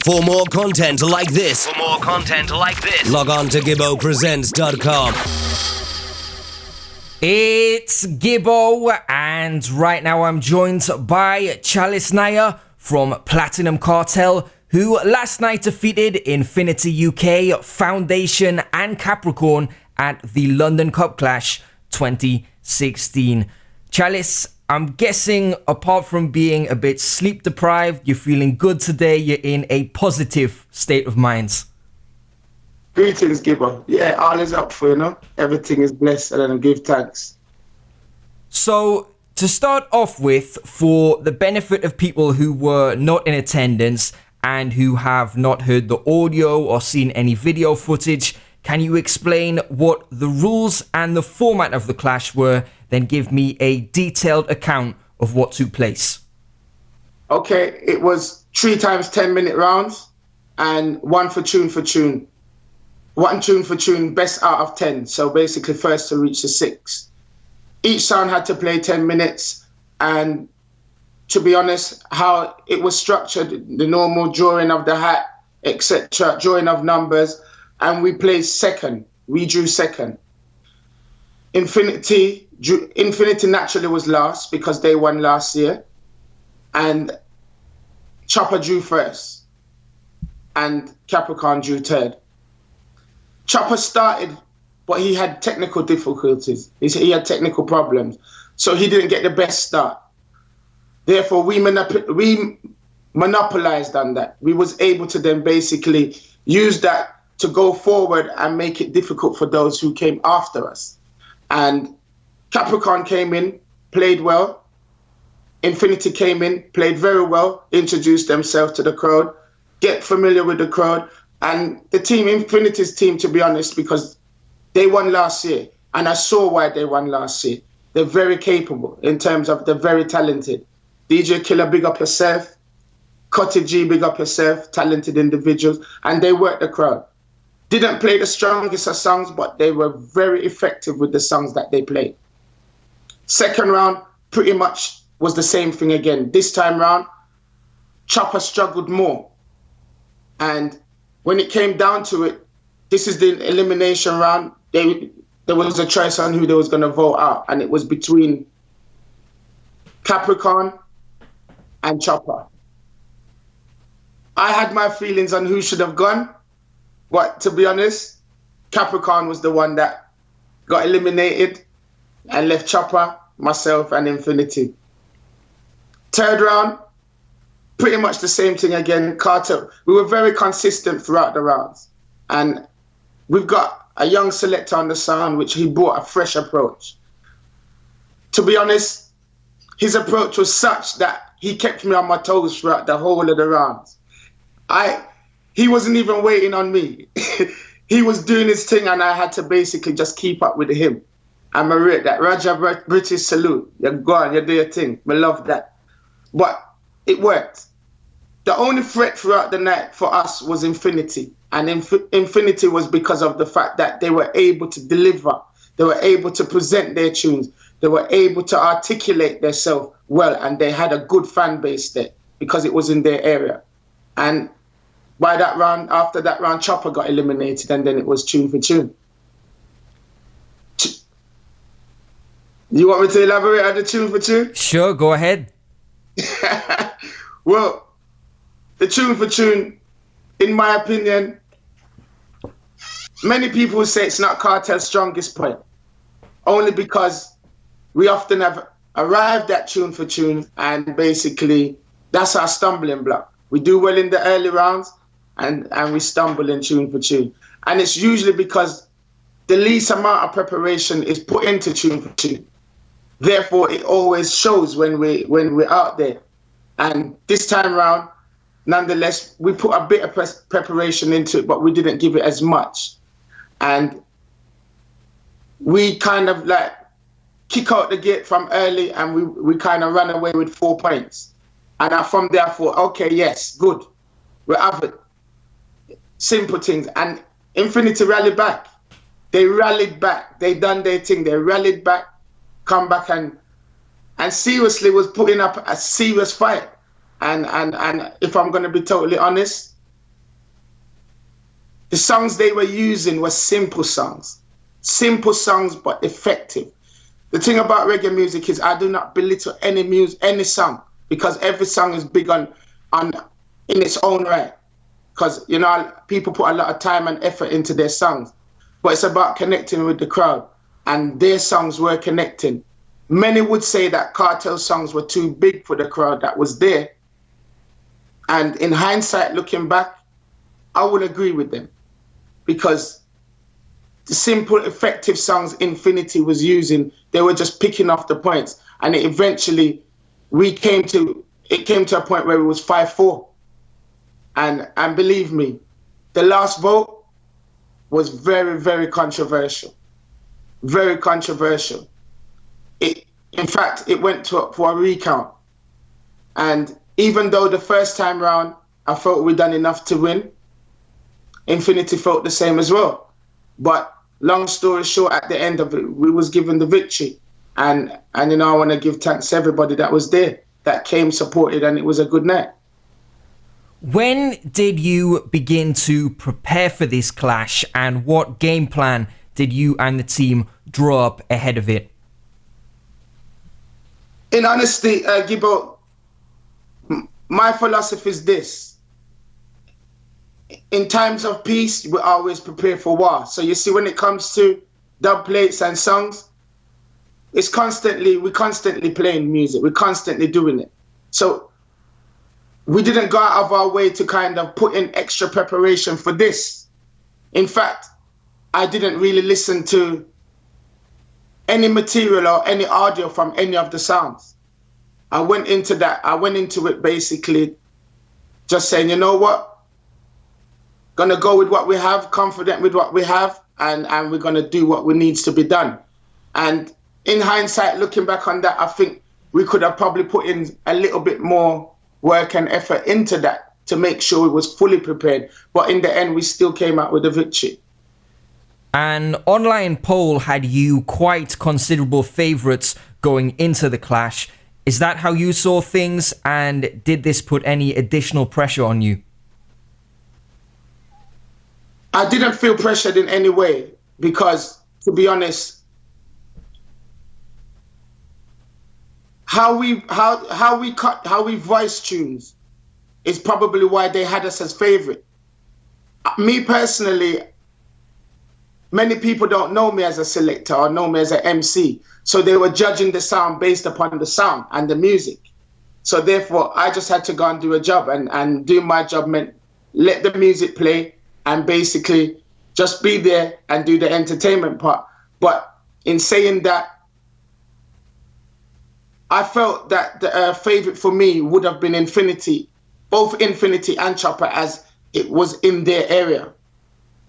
For more content like this, log on to GibboPresents.com. It's Gibbo, and right now I'm joined by Chalice Nya from Platinum Cartel, who last night defeated Infinity UK, Foundation and Capricorn at the London Cup Clash 2016. Chalice, I'm guessing apart from being a bit sleep deprived, you're feeling good today, you're in a positive state of mind. Greetings, Gibbo. Yeah, all is up for, everything is blessed, and I give thanks. So, to start off with, for the benefit of people who were not in attendance and who have not heard the audio or seen any video footage, can you explain what the rules and the format of the clash were, then give me a detailed account of what took place? Okay, it was 3 times 10-minute rounds and one for tune. One tune for tune, best out of 10. So basically first to reach the 6. Each sound had to play 10 minutes. And to be honest, how it was structured, the normal drawing of the hat, etc., drawing of numbers, and we played second. We drew second. Infinity naturally was last because they won last year. And Chopper drew first. And Capricorn drew third. Chopper started, but he had technical difficulties. He had technical problems. So he didn't get the best start. Therefore, we monopolized on that. We was able to then basically use that to go forward and make it difficult for those who came after us. And Capricorn came in, played well. Infinity came in, played very well, introduced themselves to the crowd, get familiar with the crowd. And the team, Infinity's team, to be honest, because they won last year, and I saw why they won last year. They're very capable in terms of they're very talented. DJ Killer, big up yourself. Cutty G, big up yourself. Talented individuals, and they worked the crowd. Didn't play the strongest of songs, but they were very effective with the songs that they played. Second round, pretty much was the same thing again. This time round, Chopper struggled more. And when it came down to it, this is the elimination round. There was a choice on who they was going to vote out, and it was between Capricorn and Chopper. I had my feelings on who should have gone, but to be honest, Capricorn was the one that got eliminated and left Chopper, myself, and Infinity. Third round, pretty much the same thing again. Cartel. We were very consistent throughout the rounds. And we've got a young selector on the sound, which he brought a fresh approach. To be honest, his approach was such that he kept me on my toes throughout the whole of the rounds. He wasn't even waiting on me. He was doing his thing, and I had to basically just keep up with him. And I rate that. Raja British salute. You're gone, you do your thing. I love that. But it worked. The only threat throughout the night for us was Infinity. And Infinity was because of the fact that they were able to deliver. They were able to present their tunes. They were able to articulate themselves well. And they had a good fan base there because it was in their area. And by that round, after that round, Chopper got eliminated. And then it was tune for tune. You want me to elaborate on the tune for tune? Sure, go ahead. Well, the tune for tune, in my opinion, many people say it's not Cartel's strongest point, only because we often have arrived at tune for tune, and basically that's our stumbling block. We do well in the early rounds, and we stumble in tune for tune. And it's usually because the least amount of preparation is put into tune for tune. Therefore, it always shows when we're out there. And this time round, nonetheless, we put a bit of preparation into it, but we didn't give it as much. And we kind of like kick out the gate from early, and we kind of ran away with 4 points. And from there I thought, okay, yes, good. We have it. Simple things. And Infinity rallied back. They rallied back. They done their thing. They rallied back, come back and seriously was putting up a serious fight. And if I'm going to be totally honest, The songs they were using were simple songs but effective. The thing about reggae music is I do not belittle any song, because every song is big on in its own right. Because, you know, people put a lot of time and effort into their songs, but it's about connecting with the crowd, and their songs were connecting. Many would say that Cartel songs were too big for the crowd that was there, and in hindsight, looking back, I would agree with them, because the simple, effective songs Infinity was using, they were just picking off the points, and it came to a point where it was 5-4. And believe me, the last vote was very, very controversial. Very controversial. In fact, it went for a recount. And even though the first time round, I felt we'd done enough to win, Infinity felt the same as well. But long story short, at the end of it, we was given the victory. And you know, I want to give thanks to everybody that was there, that came, supported, and it was a good night. When did you begin to prepare for this clash, and what game plan did you and the team draw up ahead of it? In honesty, Gibbo, my philosophy is this. In times of peace, we always prepare for war. So you see, when it comes to dub plates and songs, we're constantly playing music. We're constantly doing it. So we didn't go out of our way to kind of put in extra preparation for this. In fact, I didn't really listen to any material or any audio from any of the sounds. I went into it basically just saying, you know what? Gonna go with what we have, confident with what we have, and we're gonna do what needs to be done. And in hindsight, looking back on that, I think we could have probably put in a little bit more work and effort into that to make sure it was fully prepared. But in the end, we still came out with a victory. An online poll had you quite considerable favourites going into the clash. Is that how you saw things, and did this put any additional pressure on you? I didn't feel pressured in any way, because, to be honest, how we voice tunes is probably why they had us as favorite. Me personally, many people don't know me as a selector or know me as an MC, so they were judging the sound based upon the sound and the music. So therefore, I just had to go and do a job, and doing my job meant let the music play and basically just be there and do the entertainment part. But in saying that, I felt that the favorite for me would have been Infinity, both Infinity and Chopper, as it was in their area.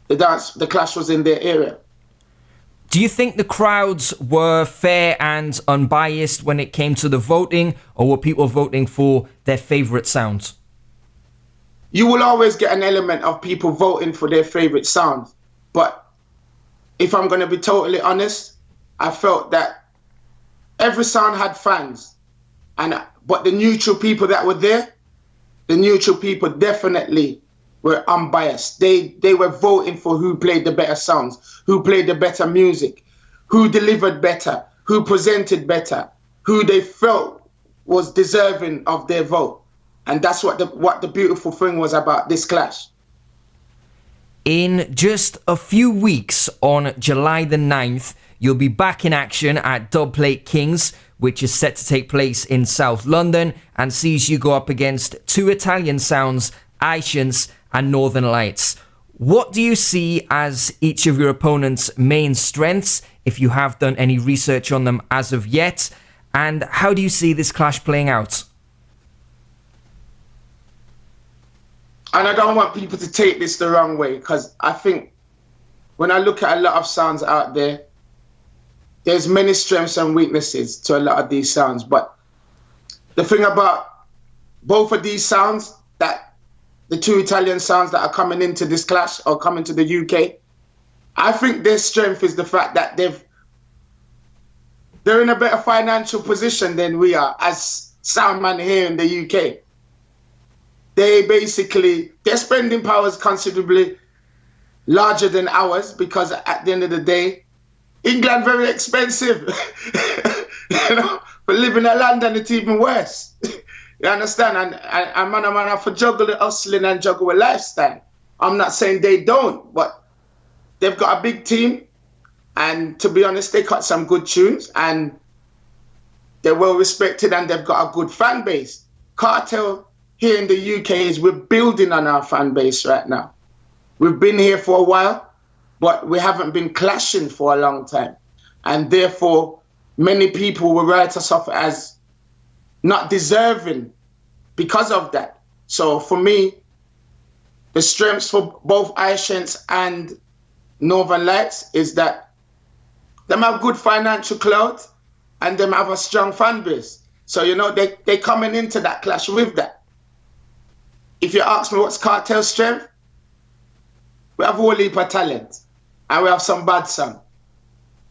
The clash was in their area. Do you think the crowds were fair and unbiased when it came to the voting, or were people voting for their favorite sounds? You will always get an element of people voting for their favorite sounds. But if I'm going to be totally honest, I felt that every sound had fans. But the neutral people that were there, the neutral people definitely were unbiased. They were voting for who played the better songs, who played the better music, who delivered better, who presented better, who they felt was deserving of their vote. And that's what the beautiful thing was about this clash. In just a few weeks, on July the 9th, you'll be back in action at Doublet Kings, which is set to take place in South London and sees you go up against two Italian sounds, Ancients and Northern Lights. What do you see as each of your opponent's main strengths, if you have done any research on them as of yet? And how do you see this clash playing out? And I don't want people to take this the wrong way, because I think when I look at a lot of sounds out there, there's many strengths and weaknesses to a lot of these sounds. But the thing about both of these sounds, that the two Italian sounds that are coming into this clash or coming to the UK, I think their strength is the fact that they're in a better financial position than we are as soundman here in the UK. Their spending power is considerably larger than ours, because at the end of the day, England very expensive. You know, but living in London, it's even worse. You understand? And man, I have to juggle the hustling and juggle with lifestyle. I'm not saying they don't, but they've got a big team. And to be honest, they cut some good tunes and they're well respected and they've got a good fan base. Cartel here in the UK we're building on our fan base right now. We've been here for a while, but we haven't been clashing for a long time. And therefore, many people will write us off as not deserving because of that. So for me, the strengths for both Ancients and Northern Lights is that them have good financial clout and them have a strong fan base. So, you know, they coming into that clash with that. If you ask me what's Cartel's strength, we have a whole heap of talent and we have some bad song.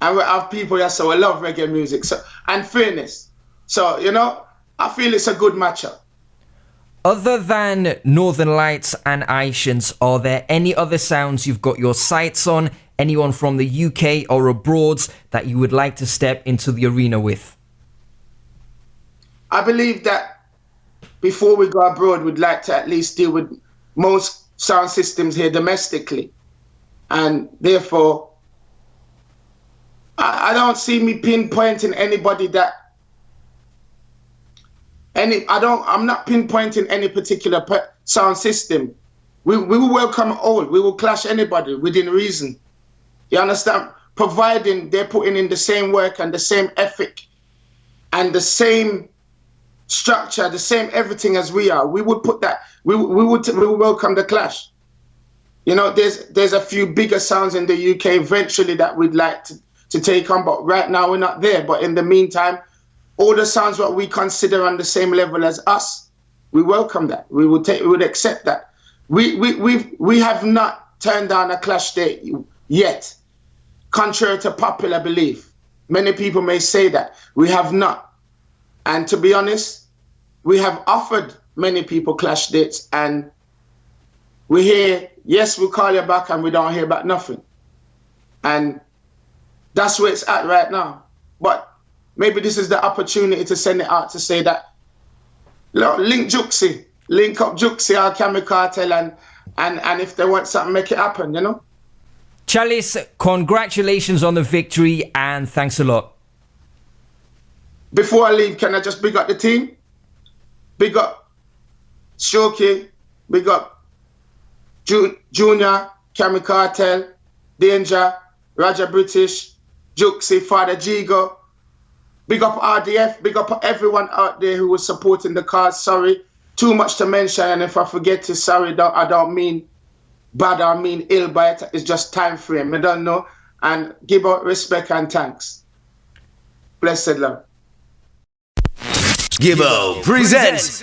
And we have people that say we love reggae music. So, and fairness. So, you know, I feel it's a good matchup. Other than Northern Lights and Ancients, are there any other sounds you've got your sights on? Anyone from the UK or abroad that you would like to step into the arena with? I believe that before we go abroad, we'd like to at least deal with most sound systems here domestically. And therefore, I don't see me pinpointing anybody that I'm not pinpointing any particular sound system. We will welcome all. We will clash anybody within reason. You understand? Providing they're putting in the same work and the same ethic and the same structure, the same everything as we are. We would put that. We will welcome the clash. You know, there's a few bigger sounds in the UK eventually that we'd like to take on, but right now we're not there. But in the meantime, all the sounds what we consider on the same level as us, we welcome that. We would accept that. We have not turned down a clash date yet, contrary to popular belief. Many people may say that. We have not. And to be honest, we have offered many people clash dates and we hear, yes, we'll call you back and we don't hear back nothing. And that's where it's at right now. But maybe this is the opportunity to send it out to say that, link Juxi, link up Juxi or Capricorn Cartel and if they want something, make it happen, you know? Chalice, congratulations on the victory and thanks a lot. Before I leave, can I just big up the team? Big up Shoki, big up Junior, Capricorn Cartel, Danger, Raja British, Juxi, Father Jigo. Big up RDF, big up everyone out there who was supporting the cause. Sorry, too much to mention, and if I forget to, sorry, I don't mean bad, I mean ill by it. It's just time frame, I don't know. And give out respect and thanks. Blessed love. Gibbo presents